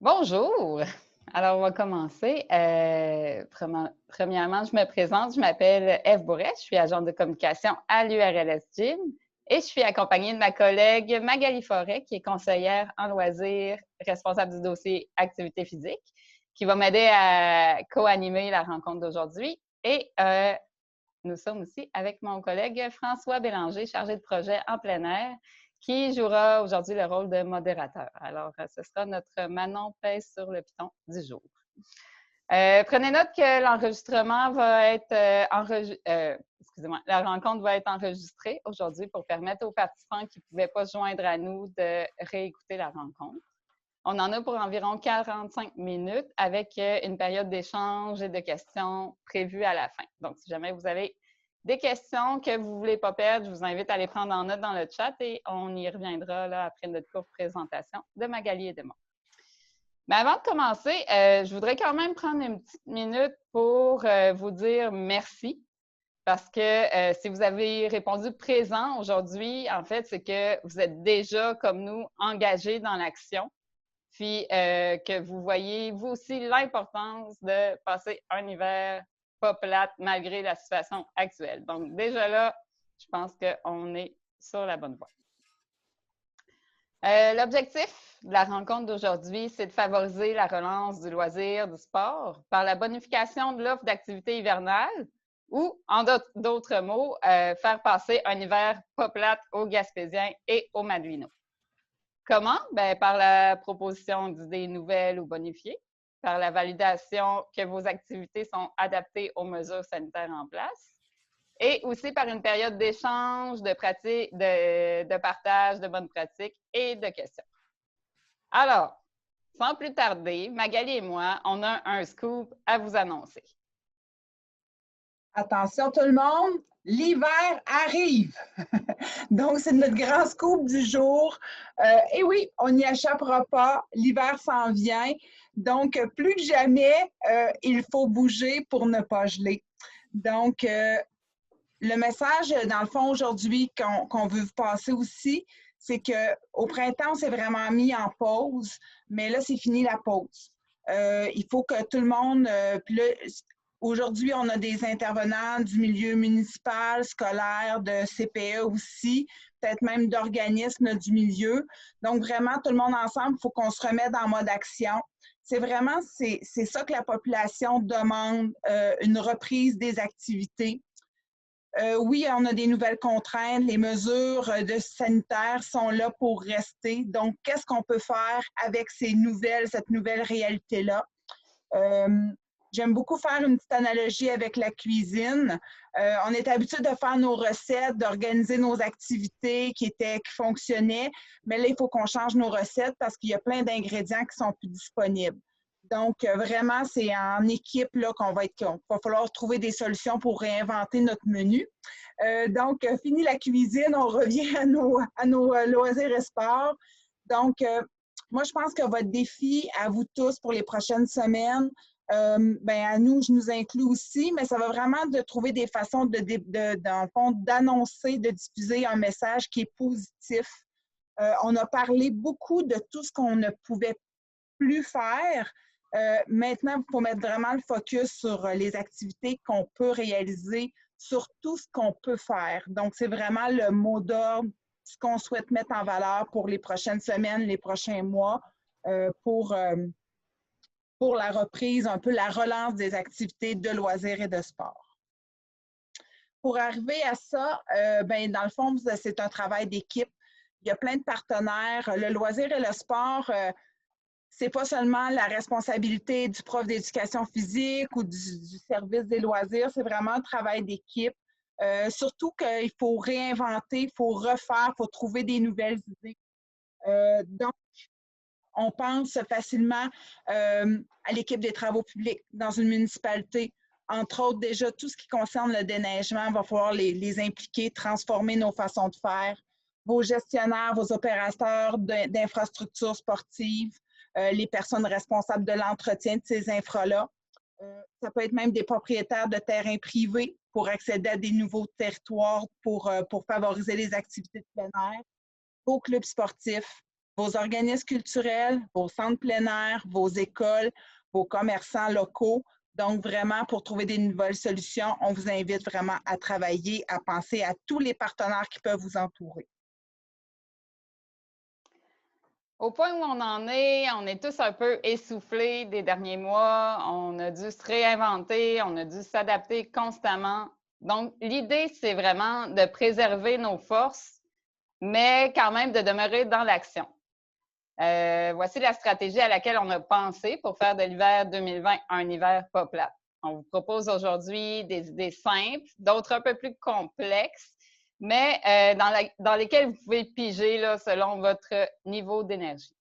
Bonjour! Alors, on va commencer. Premièrement, je me présente, je m'appelle Ève Bourret, je suis agente de communication à l'URLS Gym et je suis accompagnée de ma collègue Magali Forêt, qui est conseillère en loisirs, responsable du dossier activité physique, qui va m'aider à co-animer la rencontre d'aujourd'hui. Et nous sommes aussi avec mon collègue François Bélanger, chargé de projet en plein air, qui jouera aujourd'hui le rôle de modérateur. Alors, ce sera notre Manon pèse sur le piton du jour. Prenez note que l'enregistrement va être excusez-moi, la rencontre va être enregistrée aujourd'hui pour permettre aux participants qui ne pouvaient pas se joindre à nous de réécouter la rencontre. On en a pour environ 45 minutes avec une période d'échange et de questions prévue à la fin. Donc, si jamais vous avez des questions que vous ne voulez pas perdre, je vous invite à les prendre en note dans le chat et on y reviendra là, après notre courte présentation de Magali et de moi. Mais avant de commencer, je voudrais quand même prendre une petite minute pour vous dire merci. Parce que si vous avez répondu présent aujourd'hui, en fait, c'est que vous êtes déjà, comme nous, engagés dans l'action. Puis que vous voyez, vous aussi, l'importance de passer un hiver pas plate malgré la situation actuelle. Donc, déjà là, je pense qu'on est sur la bonne voie. L'objectif de la rencontre d'aujourd'hui, c'est de favoriser la relance du loisir, du sport par la bonification de l'offre d'activités hivernales ou, en d'autres mots, faire passer un hiver pas plate aux Gaspésiens et aux Madouinots. Comment? Bien, par la proposition d'idées nouvelles ou bonifiées, par la validation que vos activités sont adaptées aux mesures sanitaires en place, et aussi par une période d'échange, de pratique, de partage de bonnes pratiques et de questions. Alors, sans plus tarder, Magali et moi, on a un scoop à vous annoncer. Attention tout le monde, l'hiver arrive. Donc, c'est notre grand scoop du jour. Et oui, on n'y échappera pas. L'hiver s'en vient. Donc, plus que jamais, il faut bouger pour ne pas geler. Donc, le message, dans le fond, aujourd'hui, qu'on veut vous passer aussi, c'est qu'au printemps, on s'est vraiment mis en pause, mais là, c'est fini la pause. Il faut que tout le monde, puis là, aujourd'hui, on a des intervenants du milieu municipal, scolaire, de CPE aussi, peut-être même d'organismes du milieu. Donc, vraiment, tout le monde ensemble, il faut qu'on se remette en mode action. C'est vraiment, c'est ça que la population demande, une reprise des activités. Oui, on a des nouvelles contraintes. Les mesures sanitaires sont là pour rester. Donc, qu'est-ce qu'on peut faire avec cette nouvelle réalité-là? J'aime beaucoup faire une petite analogie avec la cuisine. On est habitué de faire nos recettes, d'organiser nos activités qui fonctionnaient, mais là, il faut qu'on change nos recettes parce qu'il y a plein d'ingrédients qui sont plus disponibles. Donc, vraiment, c'est en équipe là, qu'on va falloir trouver des solutions pour réinventer notre menu. Donc, fini la cuisine, on revient à nos loisirs et sports. Donc, moi, je pense que votre défi à vous tous pour les prochaines semaines, à nous, je nous inclus aussi, mais ça va vraiment de trouver des façons dans le fond, d'annoncer, de diffuser un message qui est positif. On a parlé beaucoup de tout ce qu'on ne pouvait plus faire. Maintenant, il faut mettre vraiment le focus sur les activités qu'on peut réaliser, sur tout ce qu'on peut faire. Donc, c'est vraiment le mot d'ordre, ce qu'on souhaite mettre en valeur pour les prochaines semaines, les prochains mois, pour la reprise, un peu la relance des activités de loisirs et de sport. Pour arriver à ça, dans le fond, c'est un travail d'équipe. Il y a plein de partenaires. Le loisir et le sport, c'est pas seulement la responsabilité du prof d'éducation physique ou du service des loisirs, c'est vraiment un travail d'équipe. Surtout qu'il faut réinventer, il faut refaire, il faut trouver des nouvelles idées. Donc, on pense facilement à l'équipe des travaux publics dans une municipalité. Entre autres, déjà, tout ce qui concerne le déneigement, il va falloir les impliquer, transformer nos façons de faire. Vos gestionnaires, vos opérateurs d'infrastructures sportives, les personnes responsables de l'entretien de ces infras-là. Ça peut être même des propriétaires de terrains privés pour accéder à des nouveaux territoires pour favoriser les activités de plein air. Vos clubs sportifs, vos organismes culturels, vos centres plein air, vos écoles, vos commerçants locaux. Donc, vraiment, pour trouver des nouvelles solutions, on vous invite vraiment à travailler, à penser à tous les partenaires qui peuvent vous entourer. Au point où on est tous un peu essoufflés des derniers mois. On a dû se réinventer, on a dû s'adapter constamment. Donc, l'idée, c'est vraiment de préserver nos forces, mais quand même de demeurer dans l'action. Voici la stratégie à laquelle on a pensé pour faire de l'hiver 2020 un hiver pas plat. On vous propose aujourd'hui des idées simples, d'autres un peu plus complexes, mais dans lesquelles vous pouvez piger là, selon votre niveau d'énergie.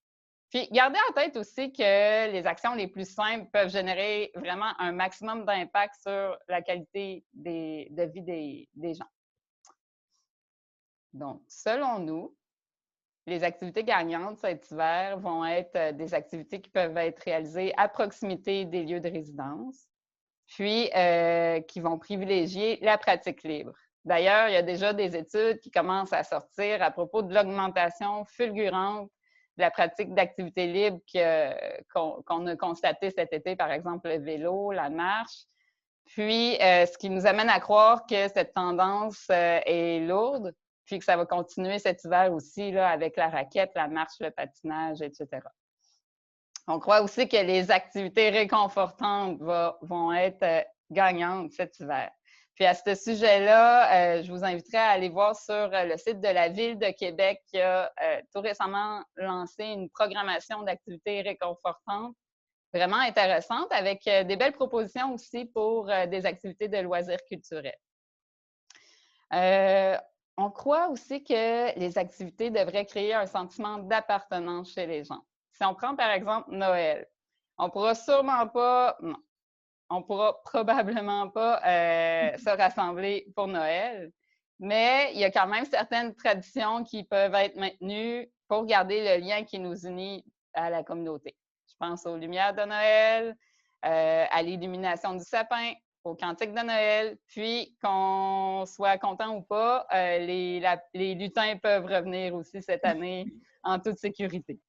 Puis, gardez en tête aussi que les actions les plus simples peuvent générer vraiment un maximum d'impact sur la qualité de vie des gens. Donc, selon nous, les activités gagnantes cet hiver vont être des activités qui peuvent être réalisées à proximité des lieux de résidence, puis qui vont privilégier la pratique libre. D'ailleurs, il y a déjà des études qui commencent à sortir à propos de l'augmentation fulgurante de la pratique d'activités libres qu'on a constatée cet été, par exemple le vélo, la marche. Puis, ce qui nous amène à croire que cette tendance est lourde, puis que ça va continuer cet hiver aussi là, avec la raquette, la marche, le patinage, etc. On croit aussi que les activités réconfortantes vont être gagnantes cet hiver. Puis à ce sujet-là, je vous inviterai à aller voir sur le site de la Ville de Québec qui a tout récemment lancé une programmation d'activités réconfortantes vraiment intéressante avec des belles propositions aussi pour des activités de loisirs culturels. On croit aussi que les activités devraient créer un sentiment d'appartenance chez les gens. Si on prend par exemple Noël, on pourra probablement pas se rassembler pour Noël, mais il y a quand même certaines traditions qui peuvent être maintenues pour garder le lien qui nous unit à la communauté. Je pense aux lumières de Noël, à l'illumination du sapin, au cantique de Noël, puis qu'on soit content ou pas, les lutins peuvent revenir aussi cette année en toute sécurité.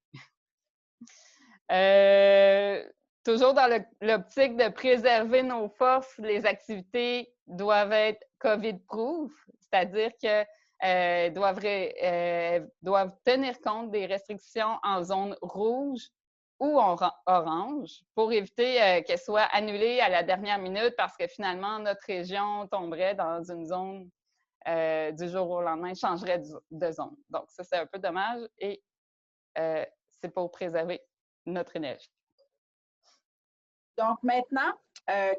Toujours dans l'optique de préserver nos forces, les activités doivent être COVID-proof, c'est-à-dire que doivent tenir compte des restrictions en zone rouge ou orange pour éviter qu'elles soient annulées à la dernière minute parce que finalement, notre région tomberait dans une zone du jour au lendemain, changerait de zone. Donc, ça, c'est un peu dommage et c'est pour préserver notre énergie. Donc maintenant,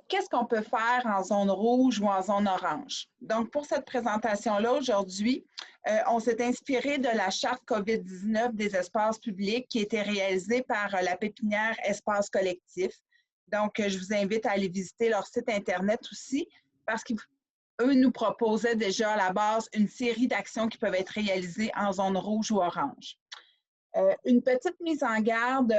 qu'est-ce qu'on peut faire en zone rouge ou en zone orange? Donc pour cette présentation-là, aujourd'hui, on s'est inspiré de la charte COVID-19 des espaces publics qui a été réalisée par la pépinière Espace Collectif. Donc, je vous invite à aller visiter leur site Internet aussi parce qu'eux nous proposaient déjà à la base une série d'actions qui peuvent être réalisées en zone rouge ou orange. Une petite mise en garde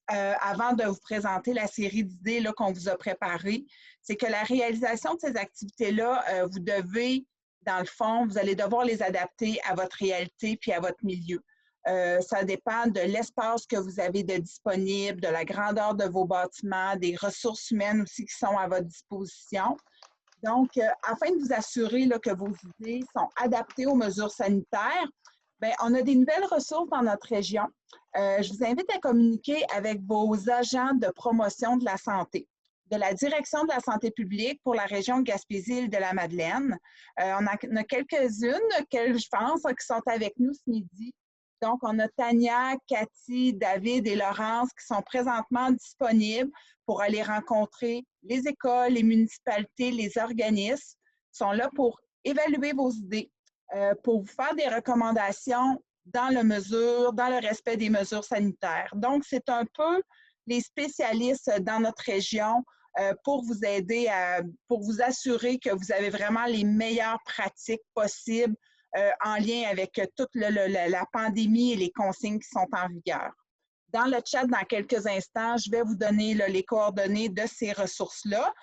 avant de vous présenter la série d'idées qu'on vous a préparées, c'est que la réalisation de ces activités-là, vous devez, dans le fond, vous allez devoir les adapter à votre réalité puis à votre milieu. Ça dépend de l'espace que vous avez de disponible, de la grandeur de vos bâtiments, des ressources humaines aussi qui sont à votre disposition. Donc, afin de vous assurer là, que vos idées sont adaptées aux mesures sanitaires, bien, on a des nouvelles ressources dans notre région. Je vous invite à communiquer avec vos agents de promotion de la santé, de la Direction de la santé publique pour la région de Gaspésie-Île-de-la-Madeleine. On en a quelques-unes que je pense qui sont avec nous ce midi. Donc, on a Tania, Cathy, David et Laurence qui sont présentement disponibles pour aller rencontrer les écoles, les municipalités, les organismes. Ils sont là pour évaluer vos idées, pour vous faire des recommandations dans le respect des mesures sanitaires. Donc, c'est un peu les spécialistes dans notre région pour vous aider, pour vous assurer que vous avez vraiment les meilleures pratiques possibles en lien avec toute la pandémie et les consignes qui sont en vigueur. Dans le chat, dans quelques instants, je vais vous donner les coordonnées de ces ressources-là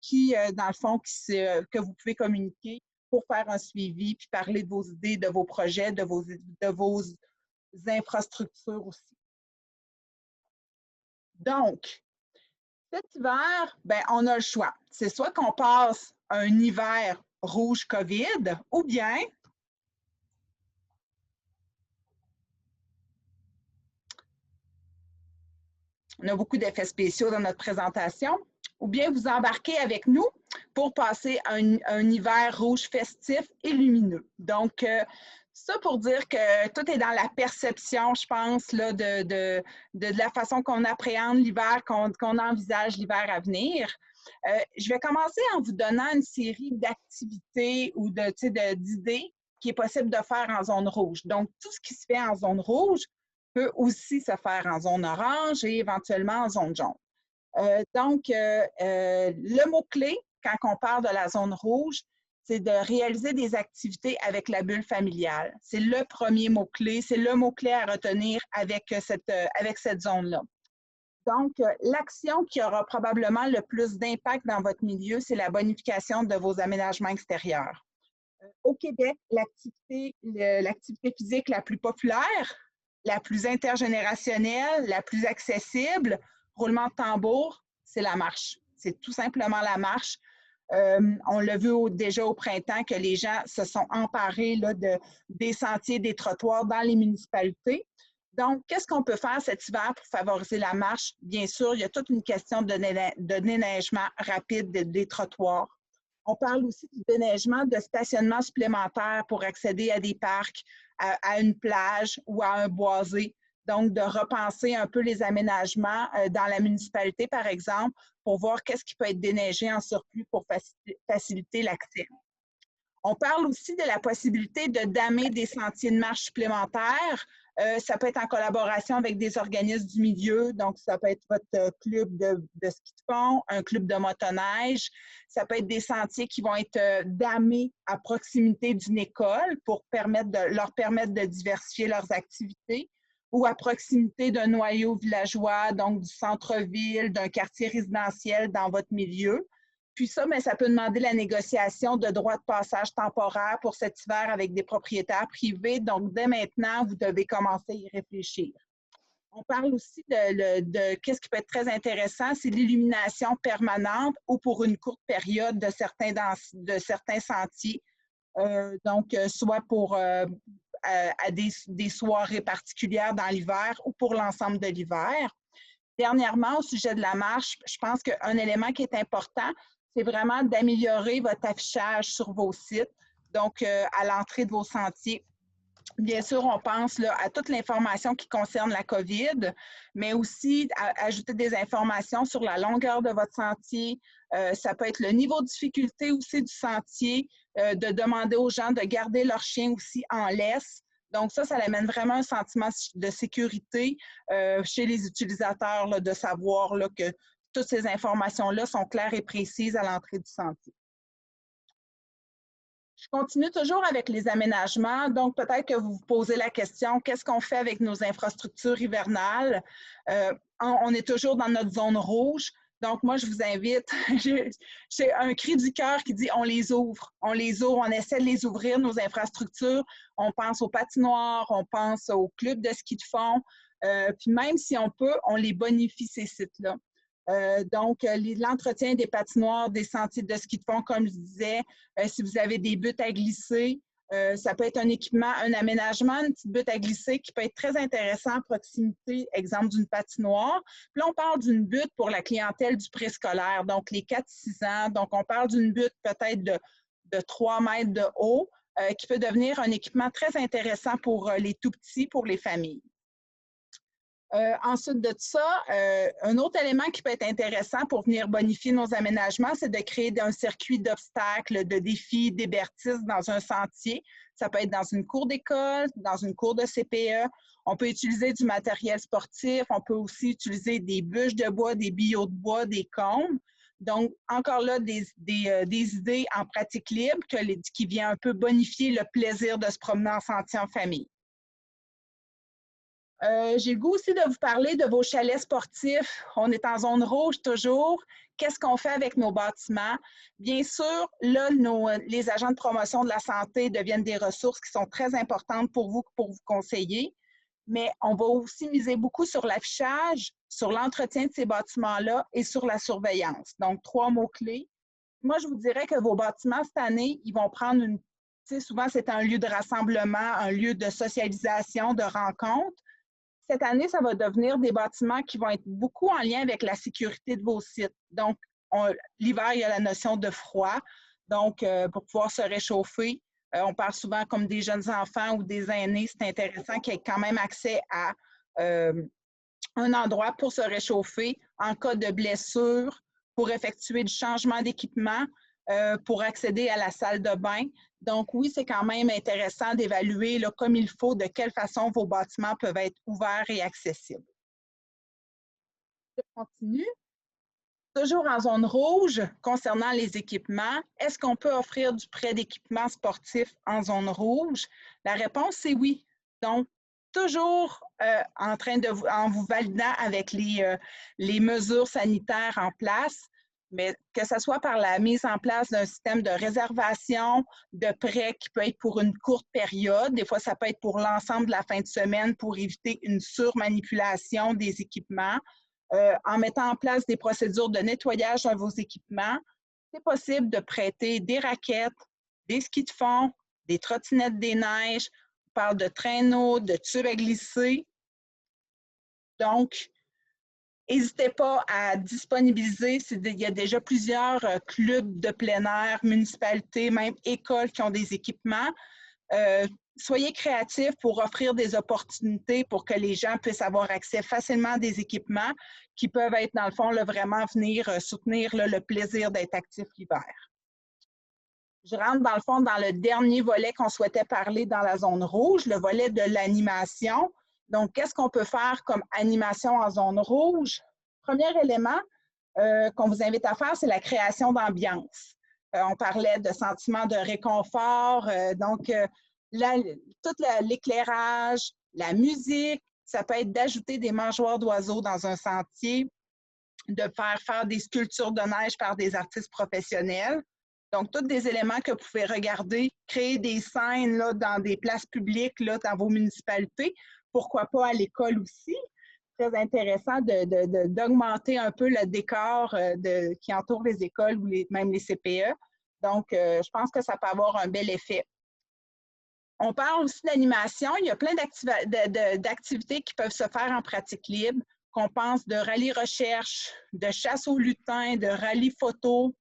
qui, dans le fond, que vous pouvez communiquer pour faire un suivi puis parler de vos idées, de vos projets, de vos infrastructures aussi. Donc, cet hiver, ben, on a le choix. C'est soit qu'on passe un hiver rouge COVID ou bien on a beaucoup d'effets spéciaux dans notre présentation, ou bien vous embarquez avec nous pour passer un hiver rouge festif et lumineux. Donc, ça pour dire que tout est dans la perception, je pense, là, de la façon qu'on appréhende l'hiver, qu'on envisage l'hiver à venir. Je vais commencer en vous donnant une série d'activités ou d'idées qui est possible de faire en zone rouge. Donc, tout ce qui se fait en zone rouge peut aussi se faire en zone orange et éventuellement en zone jaune. Le mot-clé, quand on parle de la zone rouge, c'est de réaliser des activités avec la bulle familiale. C'est le premier mot-clé, c'est le mot-clé à retenir avec cette zone-là. Donc, l'action qui aura probablement le plus d'impact dans votre milieu, c'est la bonification de vos aménagements extérieurs. Au Québec, l'activité physique la plus populaire, la plus intergénérationnelle, la plus accessible, roulement de tambour, c'est la marche. C'est tout simplement la marche. On l'a vu déjà au printemps que les gens se sont emparés là, des sentiers, des trottoirs dans les municipalités. Donc, qu'est-ce qu'on peut faire cet hiver pour favoriser la marche? Bien sûr, il y a toute une question de déneigement rapide des trottoirs. On parle aussi du déneigement, de stationnement supplémentaire pour accéder à des parcs, à une plage ou à un boisé. Donc, de repenser un peu les aménagements dans la municipalité, par exemple, pour voir qu'est-ce qui peut être déneigé en surplus pour faciliter l'accès. On parle aussi de la possibilité de damer des sentiers de marche supplémentaires. Ça peut être en collaboration avec des organismes du milieu, donc ça peut être votre club de ski de fond, un club de motoneige. Ça peut être des sentiers qui vont être damés à proximité d'une école pour leur permettre de diversifier leurs activités ou à proximité d'un noyau villageois, donc du centre-ville, d'un quartier résidentiel dans votre milieu. Puis ça, mais ça peut demander la négociation de droits de passage temporaire pour cet hiver avec des propriétaires privés. Donc, dès maintenant, vous devez commencer à y réfléchir. On parle aussi de qu'est-ce qui peut être très intéressant, c'est l'illumination permanente ou pour une courte période de certains sentiers. Soit pour à des soirées particulières dans l'hiver ou pour l'ensemble de l'hiver. Dernièrement, au sujet de la marche, je pense qu'un élément qui est important, c'est vraiment d'améliorer votre affichage sur vos sites, donc à l'entrée de vos sentiers. Bien sûr, on pense là, à toute l'information qui concerne la COVID, mais aussi à ajouter des informations sur la longueur de votre sentier. Ça peut être le niveau de difficulté aussi du sentier, de demander aux gens de garder leur chien aussi en laisse. Donc ça amène vraiment un sentiment de sécurité chez les utilisateurs, là, de savoir là, que toutes ces informations-là sont claires et précises à l'entrée du sentier. Je continue toujours avec les aménagements. Donc, peut-être que vous vous posez la question, qu'est-ce qu'on fait avec nos infrastructures hivernales? On est toujours dans notre zone rouge. Donc, moi, je vous invite, j'ai un cri du cœur qui dit on les ouvre, on essaie de les ouvrir, nos infrastructures. On pense aux patinoires, on pense aux clubs de ski de fond. Puis même si on peut, on les bonifie, ces sites-là. L'entretien des patinoires, des sentiers de ski de fond, comme je disais, si vous avez des buttes à glisser, ça peut être un équipement, un aménagement, une petite butte à glisser qui peut être très intéressant à proximité, exemple d'une patinoire. Puis là, on parle d'une butte pour la clientèle du préscolaire, donc les 4-6 ans. Donc, on parle d'une butte peut-être de 3 mètres de haut qui peut devenir un équipement très intéressant pour les tout-petits, pour les familles. Ensuite de ça, un autre élément qui peut être intéressant pour venir bonifier nos aménagements, c'est de créer un circuit d'obstacles, de défis, d'hébertisme dans un sentier. Ça peut être dans une cour d'école, dans une cour de CPE. On peut utiliser du matériel sportif. On peut aussi utiliser des bûches de bois, des billots de bois, des cônes. Donc, encore là, des idées en pratique libre qui viennent un peu bonifier le plaisir de se promener en sentier en famille. J'ai le goût aussi de vous parler de vos chalets sportifs. On est en zone rouge toujours. Qu'est-ce qu'on fait avec nos bâtiments? Bien sûr, là, les agents de promotion de la santé deviennent des ressources qui sont très importantes pour vous conseiller. mais on va aussi miser beaucoup sur l'affichage, sur l'entretien de ces bâtiments-là et sur la surveillance. Donc, 3 mots-clés. Moi, je vous dirais que vos bâtiments, cette année, ils vont prendre une... Tu sais, souvent, c'est un lieu de rassemblement, un lieu de socialisation, de rencontre. Cette année, ça va devenir des bâtiments qui vont être beaucoup en lien avec la sécurité de vos sites. Donc, l'hiver, il y a la notion de froid. Donc, pour pouvoir se réchauffer, on parle souvent comme des jeunes enfants ou des aînés. C'est intéressant qu'il y ait quand même accès à un endroit pour se réchauffer en cas de blessure, pour effectuer du changement d'équipement, pour accéder à la salle de bain. Donc oui, c'est quand même intéressant d'évaluer comme il faut de quelle façon vos bâtiments peuvent être ouverts et accessibles. Je continue. Toujours en zone rouge, concernant les équipements, est-ce qu'on peut offrir du prêt d'équipement sportif en zone rouge? La réponse, c'est oui. Donc, toujours en vous validant avec les mesures sanitaires en place, mais que ce soit par la mise en place d'un système de réservation, de prêt qui peut être pour une courte période, des fois ça peut être pour l'ensemble de la fin de semaine pour éviter une surmanipulation des équipements, en mettant en place des procédures de nettoyage de vos équipements, c'est possible de prêter des raquettes, des skis de fond, des trottinettes des neiges. On parle de traîneaux, de tubes à glisser. Donc, n'hésitez pas à disponibiliser. Il y a déjà plusieurs clubs de plein air, municipalités, même écoles qui ont des équipements. Soyez créatifs pour offrir des opportunités pour que les gens puissent avoir accès facilement à des équipements qui peuvent être, dans le fond, vraiment venir soutenir le plaisir d'être actif l'hiver. Je rentre, dans le fond, dans le dernier volet qu'on souhaitait parler dans la zone rouge, le volet de l'animation. Donc, qu'est-ce qu'on peut faire comme animation en zone rouge? Premier élément qu'on vous invite à faire, c'est la création d'ambiance. On parlait de sentiments de réconfort, donc tout l'éclairage, la musique, ça peut être d'ajouter des mangeoires d'oiseaux dans un sentier, de faire des sculptures de neige par des artistes professionnels. Donc, tous des éléments que vous pouvez regarder, créer des scènes là, dans des places publiques, là, dans vos municipalités. Pourquoi pas à l'école aussi? Très intéressant d'augmenter un peu le décor qui entoure les écoles ou même les CPE. Donc, je pense que ça peut avoir un bel effet. On parle aussi d'animation. Il y a plein d'activités qui peuvent se faire en pratique libre, qu'on pense de rallye recherche, de chasse aux lutins, de rallye photo,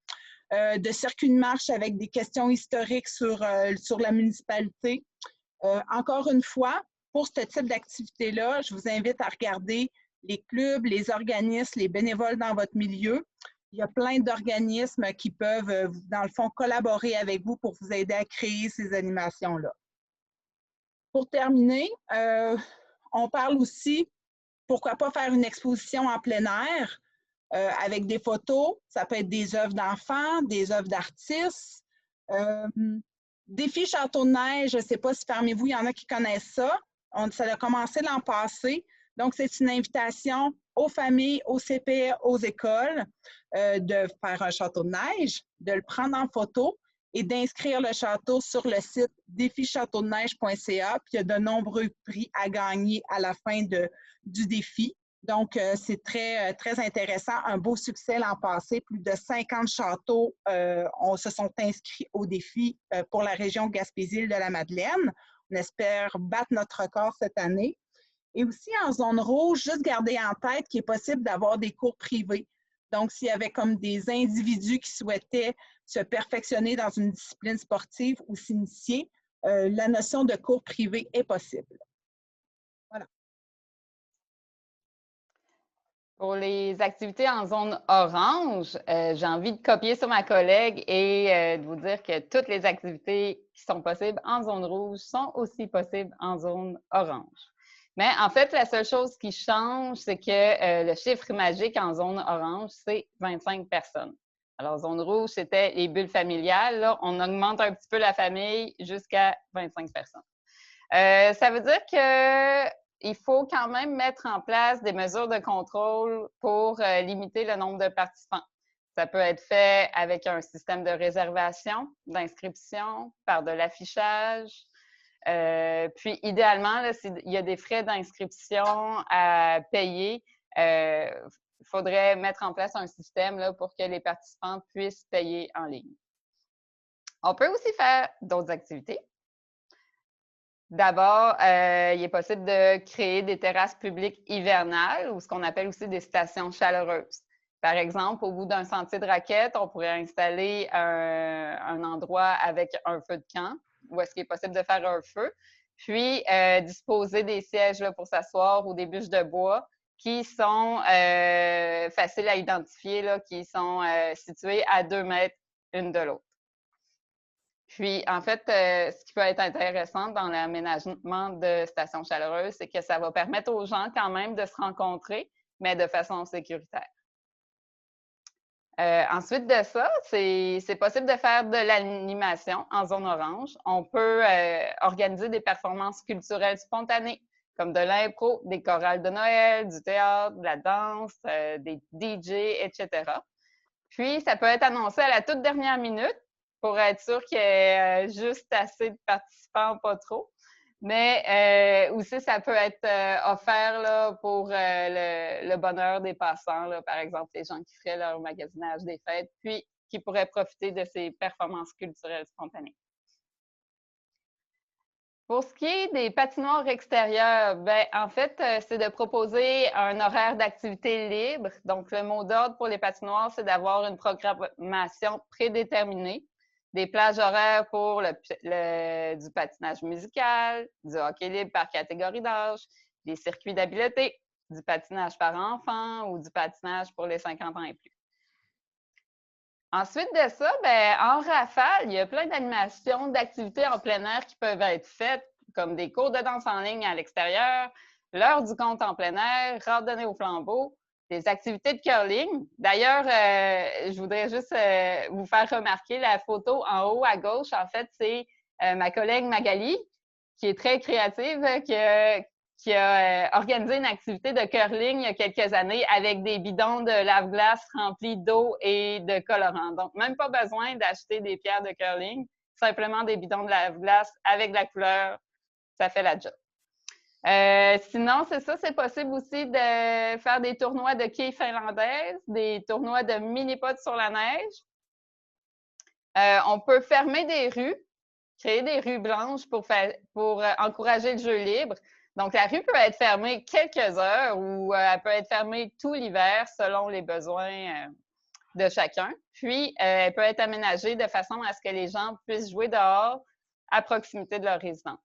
de circuit de marche avec des questions historiques sur la municipalité. Encore une fois, pour ce type d'activité-là, je vous invite à regarder les clubs, les organismes, les bénévoles dans votre milieu. Il y a plein d'organismes qui peuvent, dans le fond, collaborer avec vous pour vous aider à créer ces animations-là. Pour terminer, on parle aussi, pourquoi pas faire une exposition en plein air avec des photos. Ça peut être des œuvres d'enfants, des œuvres d'artistes. Défi Château de neige, je ne sais pas si parmi vous, il y en a qui connaissent ça. Ça a commencé l'an passé. Donc, c'est une invitation aux familles, aux CPE, aux écoles de faire un château de neige, de le prendre en photo et d'inscrire le château sur le site défichâteaudeneige.ca. Puis, il y a de nombreux prix à gagner à la fin du défi. Donc, c'est très, très intéressant. Un beau succès l'an passé. Plus de 50 châteaux se sont inscrits au défi pour la région Gaspésie-Île-de-la-Madeleine. On espère battre notre record cette année. Et aussi, en zone rouge, juste garder en tête qu'il est possible d'avoir des cours privés. Donc, s'il y avait comme des individus qui souhaitaient se perfectionner dans une discipline sportive ou s'initier, la notion de cours privé est possible. Voilà. Pour les activités en zone orange, j'ai envie de copier sur ma collègue et de vous dire que toutes les activités qui sont possibles en zone rouge sont aussi possibles en zone orange. Mais en fait, la seule chose qui change, c'est que le chiffre magique en zone orange, c'est 25 personnes. Alors, zone rouge, c'était les bulles familiales. Là, on augmente un petit peu la famille jusqu'à 25 personnes. Ça veut dire qu'il faut quand même mettre en place des mesures de contrôle pour limiter le nombre de participants. Ça peut être fait avec un système de réservation, d'inscription, par de l'affichage, Puis, idéalement, là, s'il y a des frais d'inscription à payer, il faudrait mettre en place un système là, pour que les participants puissent payer en ligne. On peut aussi faire d'autres activités. D'abord, il est possible de créer des terrasses publiques hivernales ou ce qu'on appelle aussi des stations chaleureuses. Par exemple, au bout d'un sentier de raquettes, on pourrait installer un endroit avec un feu de camp où est-ce qu'il est possible de faire un feu, puis disposer des sièges là, pour s'asseoir ou des bûches de bois qui sont faciles à identifier, là, qui sont situées à 2 mètres une de l'autre. Puis, en fait, ce qui peut être intéressant dans l'aménagement de stations chaleureuses, c'est que ça va permettre aux gens quand même de se rencontrer, mais de façon sécuritaire. Ensuite de ça, c'est possible de faire de l'animation en zone orange. On peut organiser des performances culturelles spontanées, comme de l'impro, des chorales de Noël, du théâtre, de la danse, des DJ, etc. Puis, ça peut être annoncé à la toute dernière minute pour être sûr qu'il y ait juste assez de participants, pas trop. Mais aussi, ça peut être offert là, pour le bonheur des passants, là, par exemple, les gens qui feraient leur magasinage des fêtes, puis qui pourraient profiter de ces performances culturelles spontanées. Pour ce qui est des patinoires extérieures, ben, en fait, c'est de proposer un horaire d'activité libre. Donc, le mot d'ordre pour les patinoires, c'est d'avoir une programmation prédéterminée, des plages horaires pour du patinage musical, du hockey libre par catégorie d'âge, des circuits d'habileté, du patinage par enfant ou du patinage pour les 50 ans et plus. Ensuite de ça, ben, en rafale, il y a plein d'animations, d'activités en plein air qui peuvent être faites, comme des cours de danse en ligne à l'extérieur, l'heure du conte en plein air, randonnée au flambeau, des activités de curling. D'ailleurs, je voudrais juste vous faire remarquer la photo en haut à gauche. En fait, c'est ma collègue Magali, qui est très créative, qui a organisé une activité de curling il y a quelques années avec des bidons de lave-glace remplis d'eau et de colorant. Donc, même pas besoin d'acheter des pierres de curling, simplement des bidons de lave-glace avec de la couleur, ça fait la job. Sinon, c'est ça, c'est possible aussi de faire des tournois de quilles finlandaises, des tournois de mini-potes sur la neige. On peut fermer des rues, créer des rues blanches pour encourager le jeu libre. Donc, la rue peut être fermée quelques heures ou elle peut être fermée tout l'hiver selon les besoins de chacun. Puis, elle peut être aménagée de façon à ce que les gens puissent jouer dehors à proximité de leur résidence.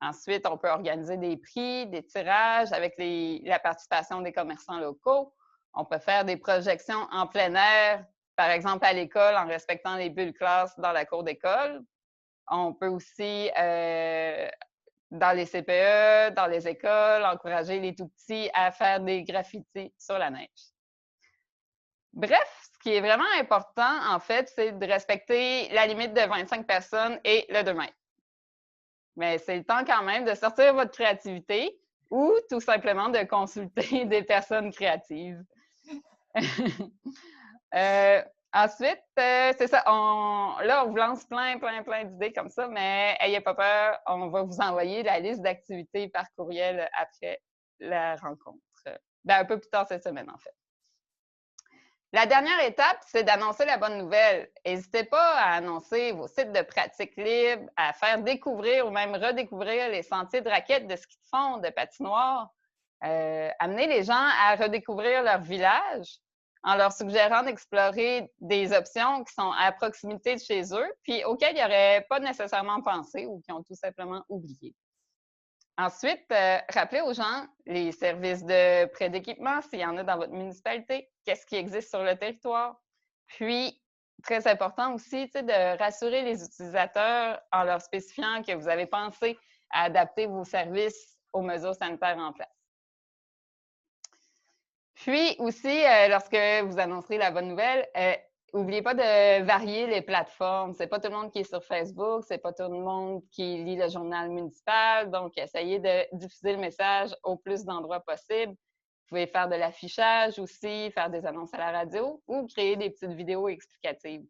Ensuite, on peut organiser des prix, des tirages avec la participation des commerçants locaux. On peut faire des projections en plein air, par exemple à l'école, en respectant les bulles classe dans la cour d'école. On peut aussi, dans les CPE, dans les écoles, encourager les tout-petits à faire des graffitis sur la neige. Bref, ce qui est vraiment important, en fait, c'est de respecter la limite de 25 personnes et le 2 mètres. Mais c'est le temps quand même de sortir votre créativité ou tout simplement de consulter des personnes créatives. Ensuite, c'est ça, là, on vous lance plein d'idées comme ça, mais n'ayez pas peur, on va vous envoyer la liste d'activités par courriel après la rencontre. Ben, un peu plus tard cette semaine, en fait. La dernière étape, c'est d'annoncer la bonne nouvelle. N'hésitez pas à annoncer vos sites de pratique libre, à faire découvrir ou même redécouvrir les sentiers de raquettes, de ski de fond, de patinoire. Amener les gens à redécouvrir leur village en leur suggérant d'explorer des options qui sont à proximité de chez eux, puis auxquelles ils n'auraient pas nécessairement pensé ou qui ont tout simplement oublié. Ensuite, rappelez aux gens les services de prêt d'équipement, s'il y en a dans votre municipalité, qu'est-ce qui existe sur le territoire. Puis, très important aussi, de rassurer les utilisateurs en leur spécifiant que vous avez pensé à adapter vos services aux mesures sanitaires en place. Puis aussi, lorsque vous annoncerez la bonne nouvelle, n'oubliez pas de varier les plateformes. C'est pas tout le monde qui est sur Facebook, c'est pas tout le monde qui lit le journal municipal. Donc, essayez de diffuser le message au plus d'endroits possible. Vous pouvez faire de l'affichage aussi, faire des annonces à la radio ou créer des petites vidéos explicatives.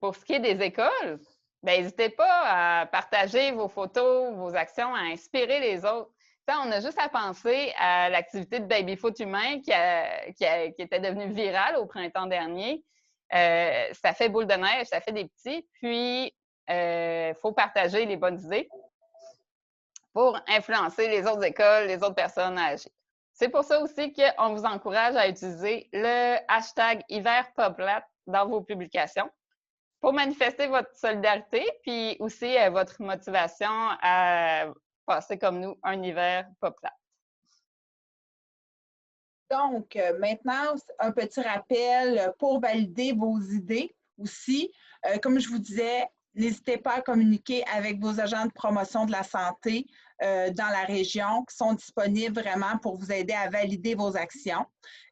Pour ce qui est des écoles, bien, n'hésitez pas à partager vos photos, vos actions, à inspirer les autres. Ça, on a juste à penser à l'activité de baby-foot humain qui était devenue virale au printemps dernier. Ça fait boule de neige, ça fait des petits. Puis, il faut partager les bonnes idées pour influencer les autres écoles, les autres personnes à agir. C'est pour ça aussi qu'on vous encourage à utiliser le hashtag HiverPopLat dans vos publications pour manifester votre solidarité, puis aussi votre motivation à passer comme nous un hiver pas plat. Donc, maintenant, un petit rappel pour valider vos idées aussi. Comme je vous disais, n'hésitez pas à communiquer avec vos agents de promotion de la santé dans la région qui sont disponibles vraiment pour vous aider à valider vos actions.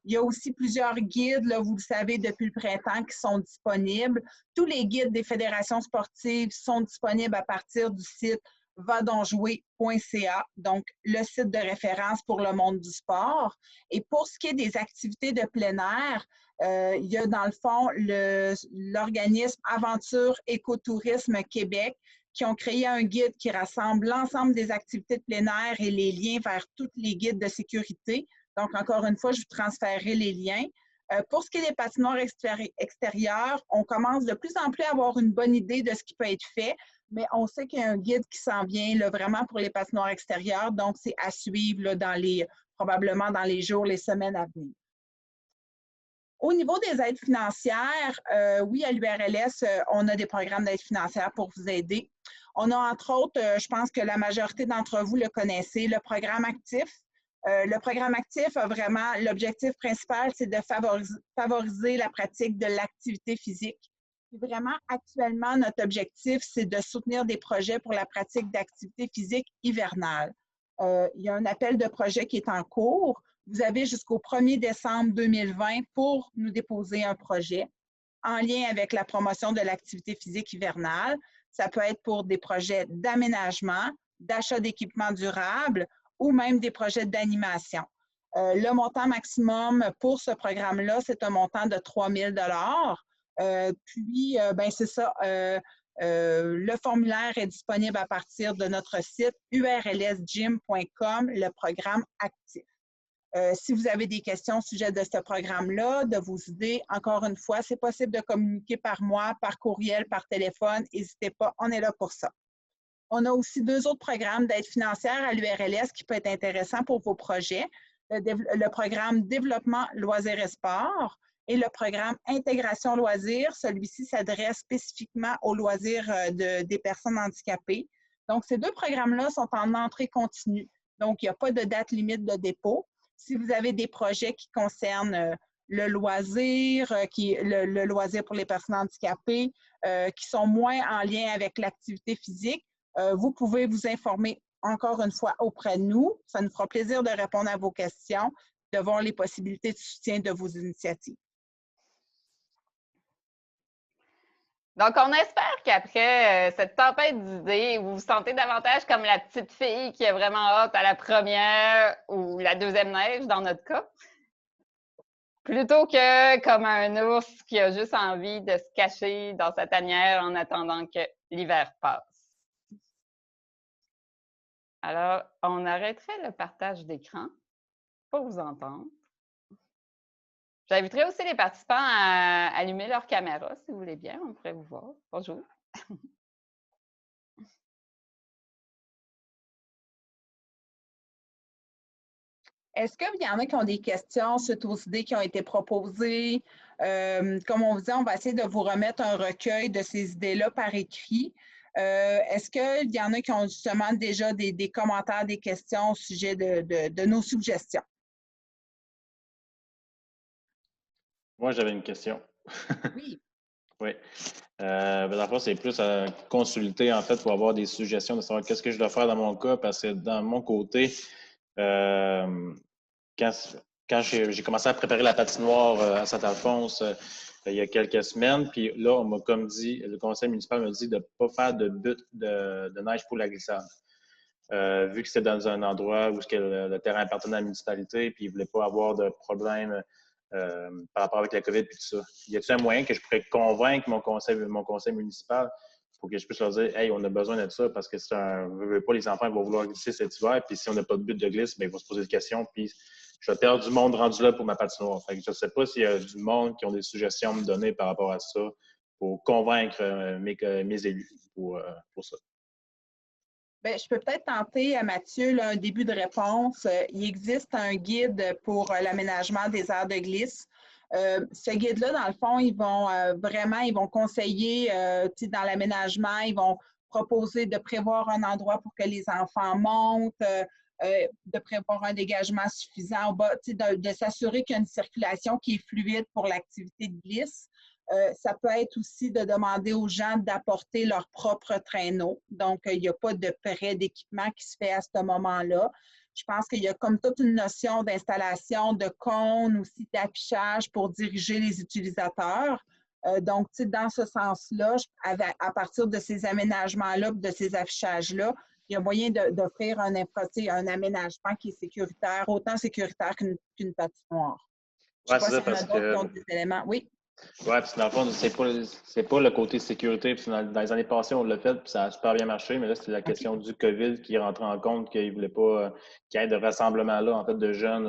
Il y a aussi plusieurs guides, là, vous le savez, depuis le printemps qui sont disponibles. Tous les guides des fédérations sportives sont disponibles à partir du site vadonjouer.ca, donc le site de référence pour le monde du sport. Et pour ce qui est des activités de plein air, il y a dans le fond l'organisme Aventure Écotourisme Québec qui ont créé un guide qui rassemble l'ensemble des activités de plein air et les liens vers tous les guides de sécurité. Donc, encore une fois, je vous transférerai les liens. Pour ce qui est des patinoires extérieures, on commence de plus en plus à avoir une bonne idée de ce qui peut être fait, mais on sait qu'il y a un guide qui s'en vient là, vraiment pour les patinoires extérieures, donc c'est à suivre là, probablement dans les jours, les semaines à venir. Au niveau des aides financières, oui, à l'URLS, on a des programmes d'aide financière pour vous aider. On a entre autres, je pense que la majorité d'entre vous le connaissez, le programme actif. Le programme actif a vraiment, l'objectif principal, c'est de favoriser la pratique de l'activité physique. Puis vraiment, actuellement, notre objectif, c'est de soutenir des projets pour la pratique d'activité physique hivernale. Il y a un appel de projet qui est en cours. Vous avez jusqu'au 1er décembre 2020 pour nous déposer un projet en lien avec la promotion de l'activité physique hivernale. Ça peut être pour des projets d'aménagement, d'achat d'équipements durables ou même des projets d'animation. Le montant maximum pour ce programme-là, c'est un montant de 3 000 Puis, ben, c'est ça. Le formulaire est disponible à partir de notre site urlsgym.com, le programme actif. Si vous avez des questions au sujet de ce programme-là, de vos idées, encore une fois, c'est possible de communiquer par moi, par courriel, par téléphone. N'hésitez pas, on est là pour ça. On a aussi 2 autres programmes d'aide financière à l'URLS qui peut être intéressant pour vos projets. Le programme Développement, loisirs et sport et le programme Intégration loisirs. Celui-ci s'adresse spécifiquement aux loisirs des personnes handicapées. Donc, ces 2 programmes-là sont en entrée continue. Donc, il n'y a pas de date limite de dépôt. Si vous avez des projets qui concernent le loisir, le loisir pour les personnes handicapées, qui sont moins en lien avec l'activité physique, vous pouvez vous informer encore une fois auprès de nous. Ça nous fera plaisir de répondre à vos questions, de voir les possibilités de soutien de vos initiatives. Donc, on espère qu'après cette tempête d'idées, vous vous sentez davantage comme la petite fille qui est vraiment hâte à la première ou la deuxième neige dans notre cas, plutôt que comme un ours qui a juste envie de se cacher dans sa tanière en attendant que l'hiver passe. Alors, on arrêterait le partage d'écran pour vous entendre. J'inviterai aussi les participants à allumer leur caméra, si vous voulez bien. On pourrait vous voir. Bonjour. Est-ce qu'il y en a qui ont des questions suite aux idées qui ont été proposées? Comme on vous dit, on va essayer de vous remettre un recueil de ces idées-là par écrit. Est-ce qu'il y en a qui ont justement déjà des commentaires, des questions au sujet de nos suggestions? Moi, j'avais une question. Oui. Oui. Dans le fond, c'est plus à consulter, en fait, pour avoir des suggestions de savoir qu'est-ce que je dois faire dans mon cas, parce que dans mon côté, quand j'ai commencé à préparer la patinoire à Saint-Alphonse il y a quelques semaines, puis là, on m'a comme dit, le conseil municipal m'a dit de ne pas faire de but de neige pour la glissade. Vu que c'était dans un endroit où le terrain appartenait à la municipalité, puis ils ne voulaient pas avoir de problème par rapport avec la COVID et tout ça. Y a-t-il un moyen que je pourrais convaincre mon conseil municipal pour que je puisse leur dire « Hey, on a besoin de ça parce que c'est pas, les enfants ils vont vouloir glisser cet hiver, puis si on n'a pas de but de glisse, bien, ils vont se poser des questions, puis je vais perdre du monde rendu là pour ma patinoire. » Fait que je ne sais pas s'il y a du monde qui ont des suggestions à me donner par rapport à ça pour convaincre mes élus pour ça. Bien, je peux peut-être tenter, Mathieu, là, un début de réponse. Il existe un guide pour l'aménagement des aires de glisse. Ce guide-là, dans le fond, ils vont conseiller dans l'aménagement, ils vont proposer de prévoir un endroit pour que les enfants montent, de prévoir un dégagement suffisant au bas, de s'assurer qu'il y a une circulation qui est fluide pour l'activité de glisse. Ça peut être aussi de demander aux gens d'apporter leur propre traîneau. Donc, il n'y a pas de prêt d'équipement qui se fait à ce moment-là. Je pense qu'il y a comme toute une notion d'installation de cônes, aussi d'affichage pour diriger les utilisateurs. Donc, dans ce sens-là, à partir de ces aménagements-là, de ces affichages-là, il y a moyen d'offrir un aménagement qui est sécuritaire, autant sécuritaire qu'une patinoire. Je ne sais pas s'il y en a d'autres qui ont des éléments. Oui. Oui, puis dans le fond, c'est pas le côté sécurité. Puis dans les années passées, on l'a fait, puis ça a super bien marché, mais là, c'était la question du COVID qui rentrait en compte, qu'il ne voulait pas qu'il y ait de rassemblement-là, en fait, de jeunes.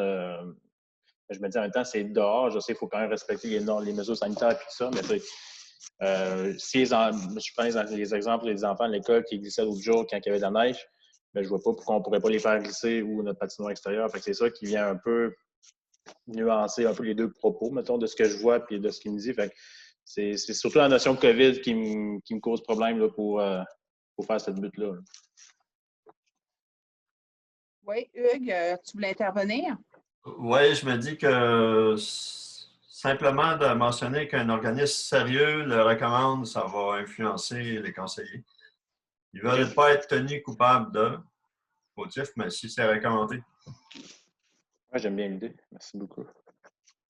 Je me dis en même temps, c'est dehors. Je sais qu'il faut quand même respecter les mesures sanitaires et tout ça, mais je prends les exemples des enfants de l'école qui glissaient l'autre jour quand il y avait de la neige, mais je vois pas pourquoi on ne pourrait pas les faire glisser ou notre patinoire extérieur. Fait que c'est ça qui vient un peu nuancer un peu les deux propos, mettons, de ce que je vois et de ce qu'il me dit. Fait que c'est surtout la notion de COVID qui me cause problème là, pour faire cette butte-là. Oui, Hugues, tu voulais intervenir? Oui, je me dis que simplement de mentionner qu'un organisme sérieux le recommande, ça va influencer les conseillers. Ils ne veulent pas être tenus coupables de fautif, mais si c'est recommandé. Moi, j'aime bien l'idée. Merci beaucoup.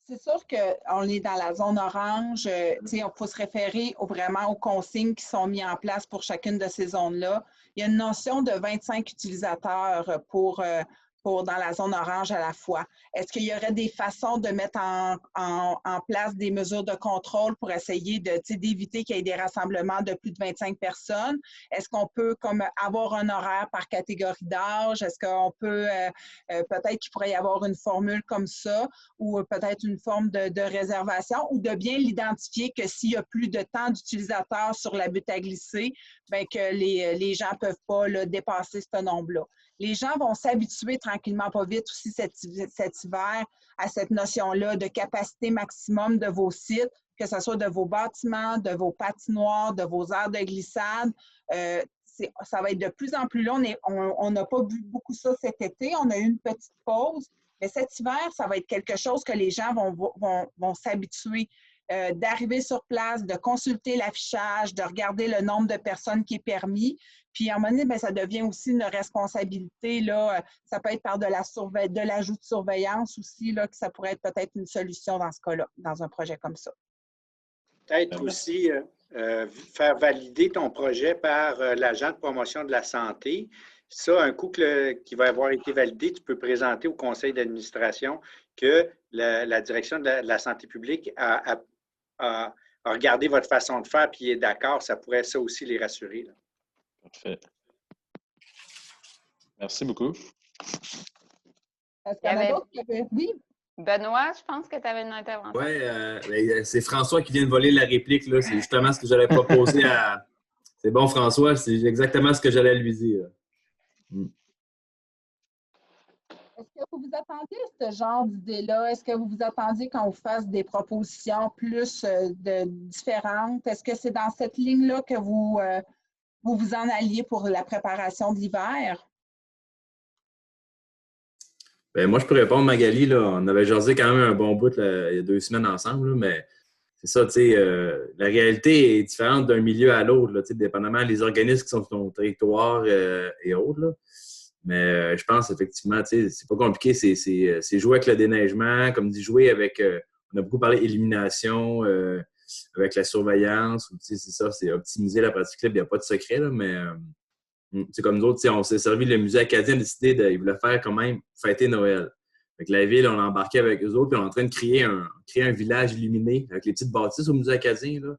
C'est sûr qu'on est dans la zone orange. Il faut se référer vraiment aux consignes qui sont mises en place pour chacune de ces zones-là. Il y a une notion de 25 utilisateurs dans la zone orange à la fois. Est-ce qu'il y aurait des façons de mettre en place des mesures de contrôle pour essayer d'éviter qu'il y ait des rassemblements de plus de 25 personnes? Est-ce qu'on peut avoir un horaire par catégorie d'âge? Est-ce qu'on peut, peut-être qu'il pourrait y avoir une formule comme ça ou peut-être une forme de réservation ou de bien l'identifier que s'il y a plus de temps d'utilisateurs sur la butte à glisser, bien que les gens ne peuvent pas dépasser ce nombre-là. Les gens vont s'habituer tranquillement, pas vite aussi cet hiver à cette notion-là de capacité maximum de vos sites, que ce soit de vos bâtiments, de vos patinoires, de vos aires de glissade. Ça va être de plus en plus long. On n'a pas vu beaucoup ça cet été. On a eu une petite pause. Mais cet hiver, ça va être quelque chose que les gens vont s'habituer. D'arriver sur place, de consulter l'affichage, de regarder le nombre de personnes qui est permis. Puis, à un moment donné, bien, ça devient aussi une responsabilité. Là, ça peut être par de l'ajout de surveillance aussi, là, que ça pourrait être peut-être une solution dans ce cas-là, dans un projet comme ça. Peut-être aussi faire valider ton projet par l'agent de promotion de la santé. Ça, un coup qui va avoir été validé, tu peux présenter au conseil d'administration que la direction de la santé publique a regardé votre façon de faire et est d'accord. Ça pourrait ça aussi les rassurer. Là. Parfait. Merci beaucoup. Est-ce qu'il y en a d'autres qui avaient... Oui? Benoît, je pense que tu avais une intervention. Oui, c'est François qui vient de voler la réplique. C'est justement ce que j'allais proposer à... C'est bon, François, c'est exactement ce que j'allais lui dire. Est-ce que vous vous attendiez à ce genre d'idée-là? Est-ce que vous vous attendiez qu'on vous fasse des propositions plus différentes? Est-ce que c'est dans cette ligne-là que vous en alliez pour la préparation de l'hiver? Bien, moi, je peux répondre, Magali. Là, on avait jasé quand même un bon bout là, il y a 2 semaines ensemble, là, mais c'est ça, tu sais, la réalité est différente d'un milieu à l'autre, dépendamment des organismes qui sont sur ton territoire et autres. Là. Mais je pense effectivement, tu sais, c'est pas compliqué, c'est jouer avec le déneigement, comme dit, jouer avec, on a beaucoup parlé d'élimination, avec la surveillance, tu sais, c'est ça, c'est optimiser la pratique libre, il n'y a pas de secret, là, mais c'est comme nous autres, on s'est servi, le musée acadien a décidé, il voulait faire quand même fêter Noël. Fait que la ville, on a embarqué avec eux autres, puis on est en train de créer un village illuminé avec les petites bâtisses au musée acadien, là,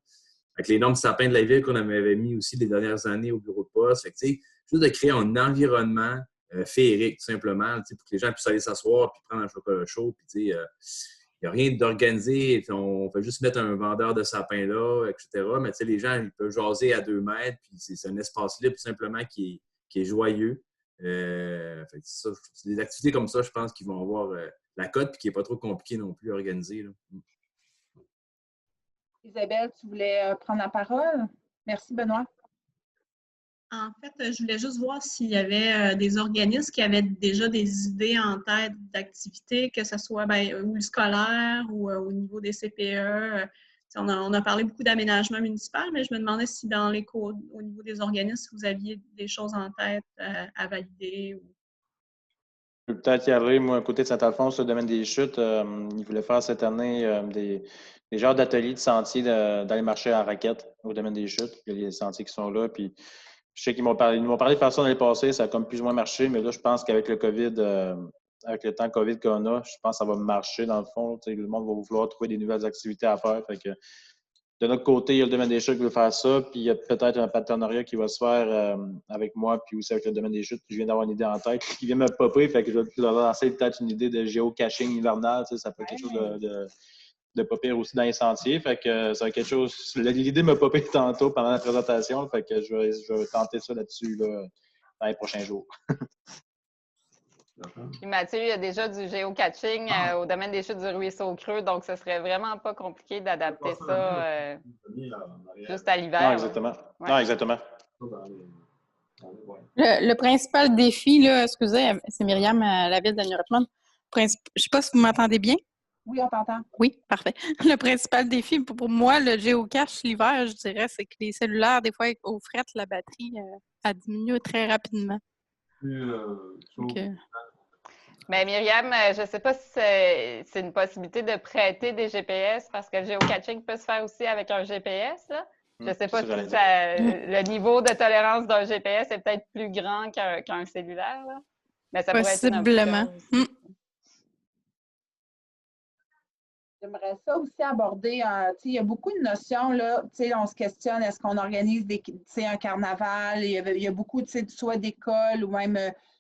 avec l'énorme sapin de la ville qu'on avait mis aussi les dernières années au bureau de poste. Fait que, juste de créer un environnement féerique, tout simplement, pour que les gens puissent aller s'asseoir puis prendre un chocolat chaud. Puis, il n'y a rien d'organisé. On fait juste mettre un vendeur de sapin là, etc. Mais les gens, ils peuvent jaser à 2 mètres. Puis c'est un espace libre, tout simplement, qui est joyeux. C'est des activités comme ça, je pense, qui vont avoir la cote et qui n'est pas trop compliqué non plus à organiser. Là. Isabelle, tu voulais prendre la parole? Merci, Benoît. En fait, je voulais juste voir s'il y avait des organismes qui avaient déjà des idées en tête d'activités, que ce soit ou le scolaire ou au niveau des CPE. On a parlé beaucoup d'aménagement municipal, mais je me demandais si dans les codes, au niveau des organismes, vous aviez des choses en tête à valider. Je peux peut-être y aller. Moi, à côté de Saint-Alphonse, le domaine des chutes, ils voulaient faire cette année des genres d'ateliers de sentiers d'aller marcher en raquette au domaine des chutes. Il y a les sentiers qui sont là. Puis je sais qu'ils m'ont parlé de faire ça l'année passée. Ça a comme plus ou moins marché. Mais là, je pense qu'avec le COVID, avec le temps COVID qu'on a, je pense que ça va marcher dans le fond. Le monde va vouloir trouver des nouvelles activités à faire. Fait que, de notre côté, il y a le domaine des chutes qui veut faire ça, puis il y a peut-être un partenariat qui va se faire avec moi, puis aussi avec le domaine des chutes. Puis je viens d'avoir une idée en tête qui vient me popper, fait que je vais lancer peut-être une idée de géocaching hivernal. Ça peut être quelque chose de popper aussi dans les sentiers. Fait que ça va être quelque chose. L'idée m'a popé tantôt pendant la présentation, fait que je vais tenter ça là-dessus là, dans les prochains jours. Puis Mathieu, il y a déjà du géocaching au domaine des chutes du Ruisseau Creux, donc ce serait vraiment pas compliqué d'adapter ça juste à l'hiver. Non, exactement. Ouais. Non, exactement. Le principal défi, là, excusez, c'est Myriam à la ville de New Richmond. Je ne sais pas si vous m'entendez bien. Oui, on t'entend. Oui, parfait. Le principal défi pour moi, le géocache l'hiver, je dirais, c'est que les cellulaires, des fois, au fret, la batterie, elle diminue très rapidement. Mais Myriam, je ne sais pas si c'est une possibilité de prêter des GPS parce que le géocaching peut se faire aussi avec un GPS. Là. Je ne sais pas si le niveau de tolérance d'un GPS est peut-être plus grand qu'un cellulaire. Là. Mais ça pourrait être une option aussi. J'aimerais ça aussi aborder, il y a beaucoup de notions, là, on se questionne, est-ce qu'on organise un carnaval? Il y a beaucoup, soit d'écoles ou même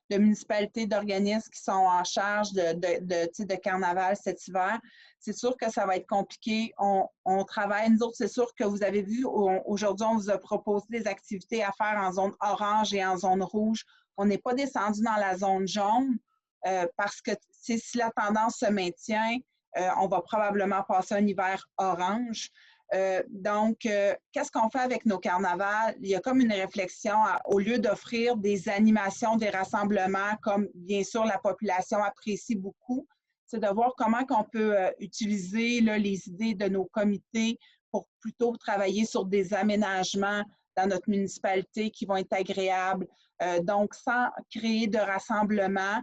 de municipalités, d'organismes qui sont en charge de carnaval cet hiver. C'est sûr que ça va être compliqué. On travaille, nous autres, c'est sûr que vous avez vu, aujourd'hui, on vous a proposé des activités à faire en zone orange et en zone rouge. On n'est pas descendu dans la zone jaune parce que si la tendance se maintient, on va probablement passer un hiver orange. Donc, qu'est-ce qu'on fait avec nos carnavals? Il y a comme une réflexion, au lieu d'offrir des animations, des rassemblements, comme bien sûr la population apprécie beaucoup, c'est de voir comment on peut utiliser là, les idées de nos comités pour plutôt travailler sur des aménagements dans notre municipalité qui vont être agréables. Donc, sans créer de rassemblements,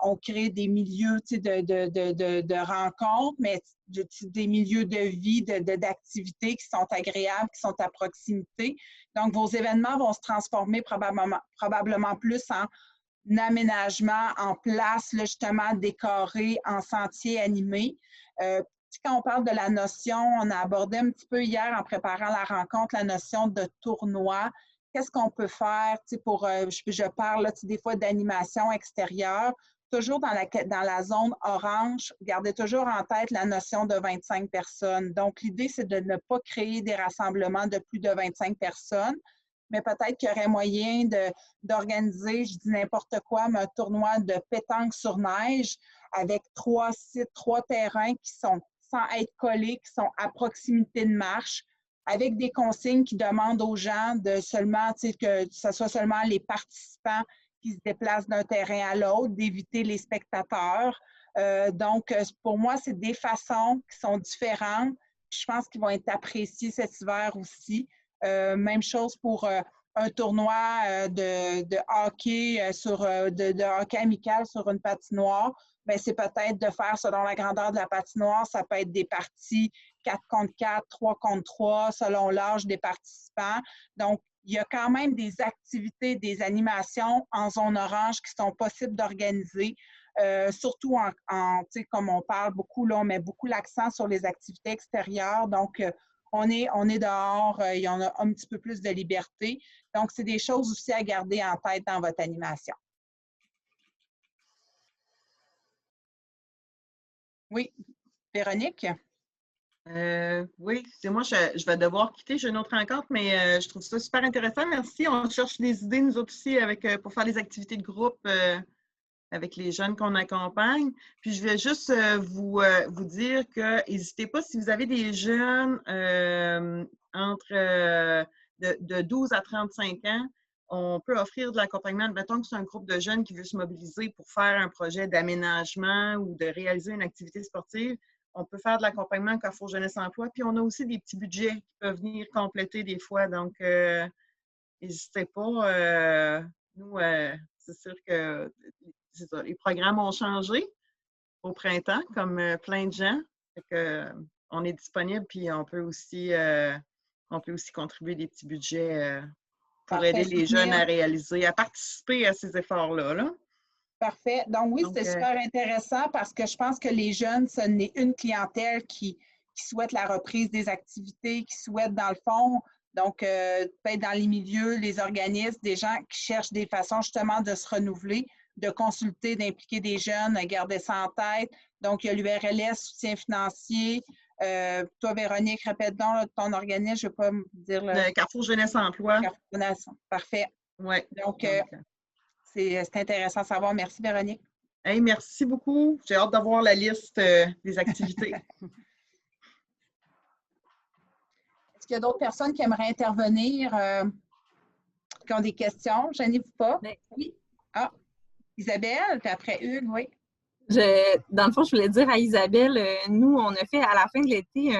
on crée des milieux de rencontres, mais des milieux de vie, d'activités qui sont agréables, qui sont à proximité. Donc, vos événements vont se transformer probablement plus en aménagement, en place, là, justement, décoré, en sentier animé. Quand on parle de la notion, on a abordé un petit peu hier en préparant la rencontre, la notion de tournoi. Qu'est-ce qu'on peut faire pour, je parle là, des fois d'animation extérieure, toujours dans la zone orange, gardez toujours en tête la notion de 25 personnes. Donc, l'idée, c'est de ne pas créer des rassemblements de plus de 25 personnes, mais peut-être qu'il y aurait moyen d'organiser, je dis n'importe quoi, mais un tournoi de pétanque sur neige avec 3 sites, 3 terrains qui sont sans être collés, qui sont à proximité de marche, avec des consignes qui demandent aux gens de seulement, que ce soit seulement les participants qui se déplacent d'un terrain à l'autre, d'éviter les spectateurs. Donc, pour moi, c'est des façons qui sont différentes. Je pense qu'ils vont être appréciés cet hiver aussi. Même chose pour un tournoi de hockey, de hockey amical sur une patinoire. Bien, c'est peut-être de faire selon la grandeur de la patinoire. Ça peut être des parties 4 contre 4, 3 contre 3, selon l'âge des participants. Donc, il y a quand même des activités, des animations en zone orange qui sont possibles d'organiser. surtout tu sais, comme on parle beaucoup, là, on met beaucoup l'accent sur les activités extérieures. Donc, on est dehors, il y en a un petit peu plus de liberté. Donc, c'est des choses aussi à garder en tête dans votre animation. Oui, Véronique? Oui, c'est moi, je vais devoir quitter. J'ai une autre rencontre, mais je trouve ça super intéressant. Merci. On cherche des idées, nous autres aussi, pour faire les activités de groupe avec les jeunes qu'on accompagne. Puis, je vais juste vous dire que n'hésitez pas, si vous avez des jeunes entre de 12 à 35 ans, on peut offrir de l'accompagnement. Mettons que c'est un groupe de jeunes qui veut se mobiliser pour faire un projet d'aménagement ou de réaliser une activité sportive. On peut faire de l'accompagnement Carrefour Jeunesse Emploi. Puis, on a aussi des petits budgets qui peuvent venir compléter des fois. Donc, n'hésitez pas. Nous, c'est sûr que les programmes ont changé au printemps, comme plein de gens. Fait que, on est disponible, puis on peut aussi contribuer des petits budgets pour aider les jeunes à réaliser, à participer à ces efforts-là. Là. Parfait. Donc oui, c'était super intéressant parce que je pense que les jeunes, ce n'est une clientèle qui souhaite la reprise des activités, qui souhaite dans le fond, donc peut-être dans les milieux, les organismes, des gens qui cherchent des façons justement de se renouveler, de consulter, d'impliquer des jeunes, de garder ça en tête. Donc, il y a l'URLS, soutien financier. Toi, Véronique, répète donc ton organisme, je ne vais pas me dire le Carrefour Jeunesse Emploi. Carrefour Jeunesse, parfait. Oui. Donc c'est intéressant à savoir. Merci, Véronique. Hey, merci beaucoup. J'ai hâte d'avoir la liste des activités. Est-ce qu'il y a d'autres personnes qui aimeraient intervenir, qui ont des questions? Gênez-vous pas. Mais... Oui. Ah, Isabelle, puis après Hugues, oui. Dans le fond, je voulais dire à Isabelle, nous, on a fait à la fin de l'été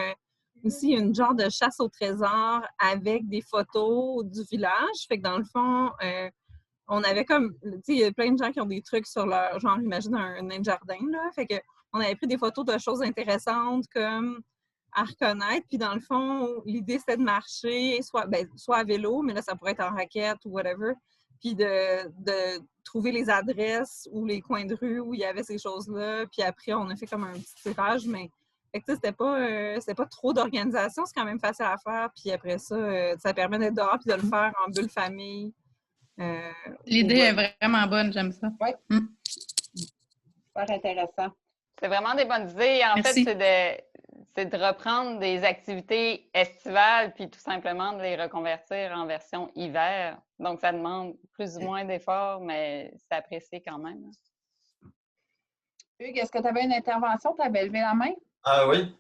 aussi une genre de chasse au trésor avec des photos du village. Fait que dans le fond, on avait comme, tu sais, il y a plein de gens qui ont des trucs sur leur, genre, imagine un nain de jardin, là. Fait que on avait pris des photos de choses intéressantes comme à reconnaître. Puis dans le fond, l'idée, c'était de marcher, soit à vélo, mais là, ça pourrait être en raquette ou whatever. Puis de trouver les adresses ou les coins de rue où il y avait ces choses-là. Puis après, on a fait comme un petit tirage, mais c'était pas trop d'organisation. C'est quand même facile à faire. Puis après ça, ça permet d'être dehors puis de le faire en bulle famille. L'idée est vraiment bonne, j'aime ça. Oui. Super intéressant. C'est vraiment des bonnes idées. En Merci. fait, c'est de reprendre des activités estivales puis tout simplement de les reconvertir en version hiver. Donc, ça demande plus ou moins d'efforts, mais c'est apprécié quand même. Hugues, est-ce que tu avais une intervention? Tu avais levé la main? Ah oui.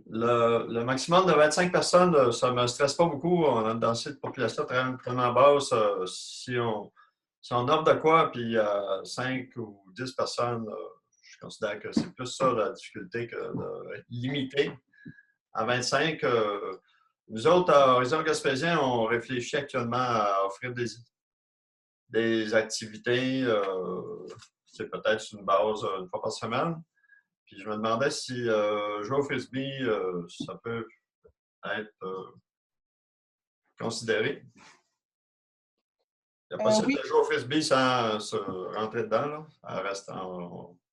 Le maximum de 25 personnes, ça ne me stresse pas beaucoup. On a une densité de population tellement basse. Si on offre de quoi, puis il y a 5 ou 10 personnes, je considère que c'est plus ça la difficulté que de limiter. À 25, nous autres, à Horizon Gaspésien, on réfléchit actuellement à offrir des activités, c'est peut-être sur une base une fois par semaine. Puis je me demandais si jouer au frisbee, ça peut être considéré. Il n'y a pas possible de jouer au frisbee sans se rentrer dedans, là, en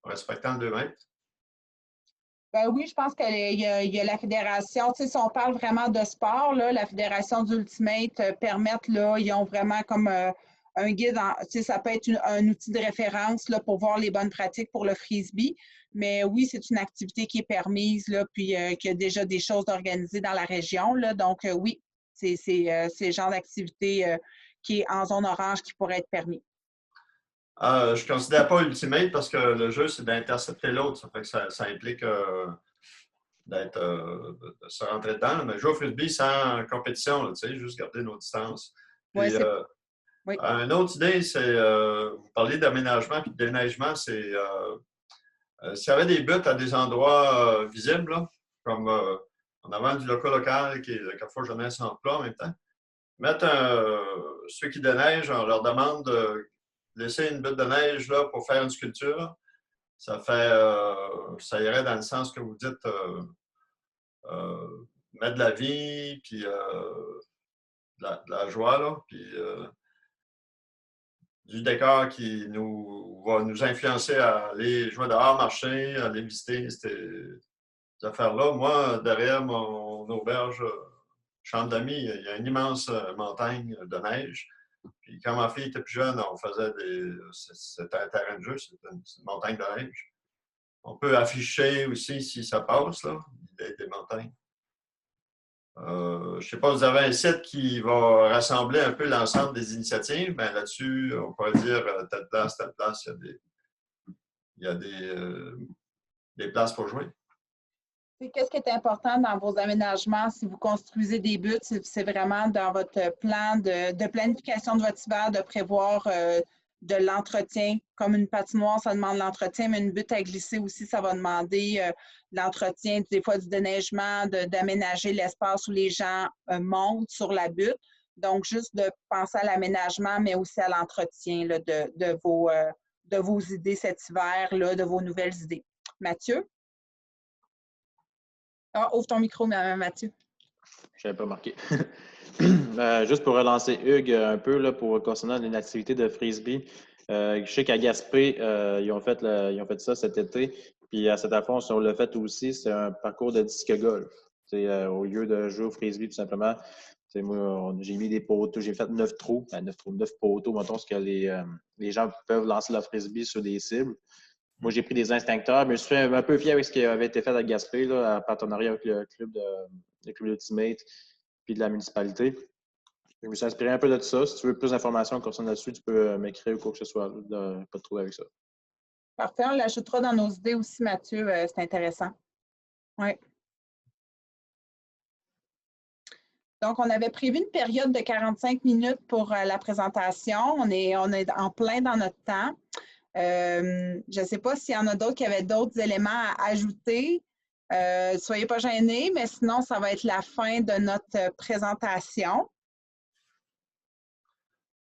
respectant le 2 mètres. Ben oui, je pense qu'il y a la fédération. Tu sais, si on parle vraiment de sport, là, la fédération d'Ultimate permettent, là, ils ont vraiment comme un guide. Tu sais, ça peut être un outil de référence là, pour voir les bonnes pratiques pour le frisbee. Mais oui, c'est une activité qui est permise, là, puis qu'il y a déjà des choses organisées dans la région. Là, donc, oui, c'est le genre d'activité qui est en zone orange qui pourrait être permis. Je ne considère pas Ultimate parce que le jeu, c'est d'intercepter l'autre. Ça fait que ça implique de se rentrer dedans. Mais jouer au frisbee sans compétition, là, tu sais, juste garder nos distances. Puis, oui. Une autre idée, c'est, vous parlez d'aménagement et de déneigement, c'est s'il y avait des buts à des endroits visibles, là, comme en avant du local qui est le Carrefour Jeunesse Emploi en même temps, mettre ceux qui déneigent, on leur demande de laisser une butte de neige là, pour faire une sculpture. Ça irait dans le sens que vous dites mettre de la vie, puis de la joie, là, puis du décor qui va nous influencer à aller jouer dehors, marcher, à aller visiter ces affaires-là. Moi, derrière mon auberge Chambre d'Amis, il y a une immense montagne de neige. Puis quand ma fille était plus jeune, on faisait c'était un terrain de jeu, c'était une montagne de neige. On peut afficher aussi, si ça passe, là, des montagnes. Je ne sais pas, vous avez un site qui va rassembler un peu l'ensemble des initiatives. Bien, là-dessus, on pourrait dire telle place, il y a des places pour jouer. Qu'est-ce qui est important dans vos aménagements si vous construisez des buts? C'est vraiment dans votre plan de planification de votre hiver de prévoir de l'entretien. Comme une patinoire, ça demande l'entretien, mais une butte à glisser aussi, ça va demander l'entretien, des fois du déneigement, d'aménager l'espace où les gens montent sur la butte. Donc, juste de penser à l'aménagement, mais aussi à l'entretien de vos idées cet hiver, là, de vos nouvelles idées. Mathieu? Ah, ouvre ton micro, Mathieu. Je n'avais pas marqué. Juste pour relancer Hugues un peu là, concernant une activité de frisbee. Je sais qu'à Gaspé, ils ont fait ça cet été. Puis à Saint-Alphonse, on l'a fait aussi. C'est un parcours de disque golf. Au lieu de jouer au frisbee, tout simplement. Moi, j'ai mis des poteaux. J'ai fait 9 trous. 9 poteaux, mettons, parce que les gens peuvent lancer leur frisbee sur des cibles. Moi, j'ai pris des instincteurs, mais je suis un peu fier avec ce qui avait été fait à Gaspé, là, en partenariat avec le club d'Ultimate puis de la municipalité. Je me suis inspiré un peu de tout ça. Si tu veux plus d'informations concernant là-dessus, tu peux m'écrire ou quoi que ce soit. Pas de trouble avec ça. Parfait. On l'ajoutera dans nos idées aussi, Mathieu. C'est intéressant. Oui. Donc, on avait prévu une période de 45 minutes pour la présentation. On est en plein dans notre temps. Je ne sais pas s'il y en a d'autres qui avaient d'autres éléments à ajouter. Soyez pas gênés, mais sinon, ça va être la fin de notre présentation.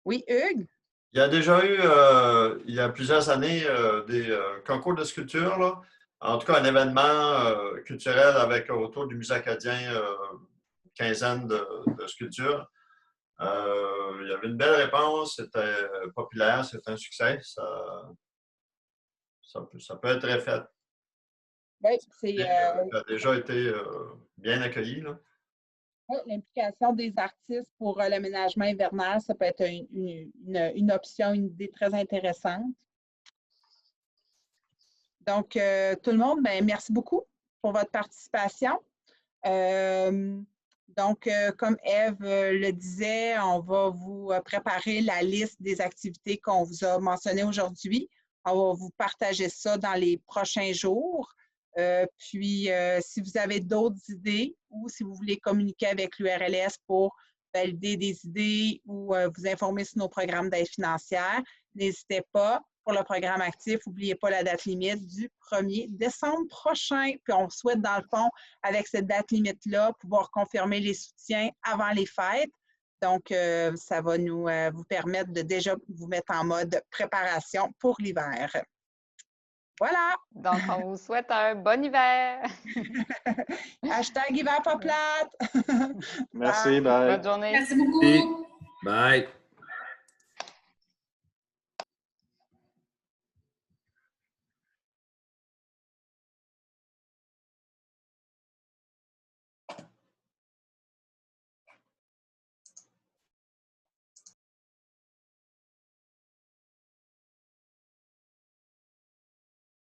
Oui, Hugues? Il y a déjà eu, il y a plusieurs années, des concours de sculpture, là. En tout cas, un événement culturel avec autour du Musée acadien, une quinzaine de sculptures. Il y avait une belle réponse, c'était populaire, c'était un succès. Ça peut être très fait. Oui, ça a déjà été bien accueilli, là. Oui, l'implication des artistes pour l'aménagement hivernal, ça peut être une option, une idée très intéressante. Donc, tout le monde, bien, merci beaucoup pour votre participation. Donc, comme Ève le disait, on va vous préparer la liste des activités qu'on vous a mentionnées aujourd'hui. On va vous partager ça dans les prochains jours. Puis, si vous avez d'autres idées ou si vous voulez communiquer avec l'URLS pour valider des idées ou vous informer sur nos programmes d'aide financière, n'hésitez pas. Pour le programme actif, n'oubliez pas la date limite du 1er décembre prochain. Puis, on souhaite, dans le fond, avec cette date limite-là, pouvoir confirmer les soutiens avant les fêtes. Donc, ça va vous permettre de déjà vous mettre en mode préparation pour l'hiver. Voilà! Donc, on vous souhaite un bon hiver! Hashtag hiver pas plate! Merci, bye! Bonne journée! Merci beaucoup! Bye!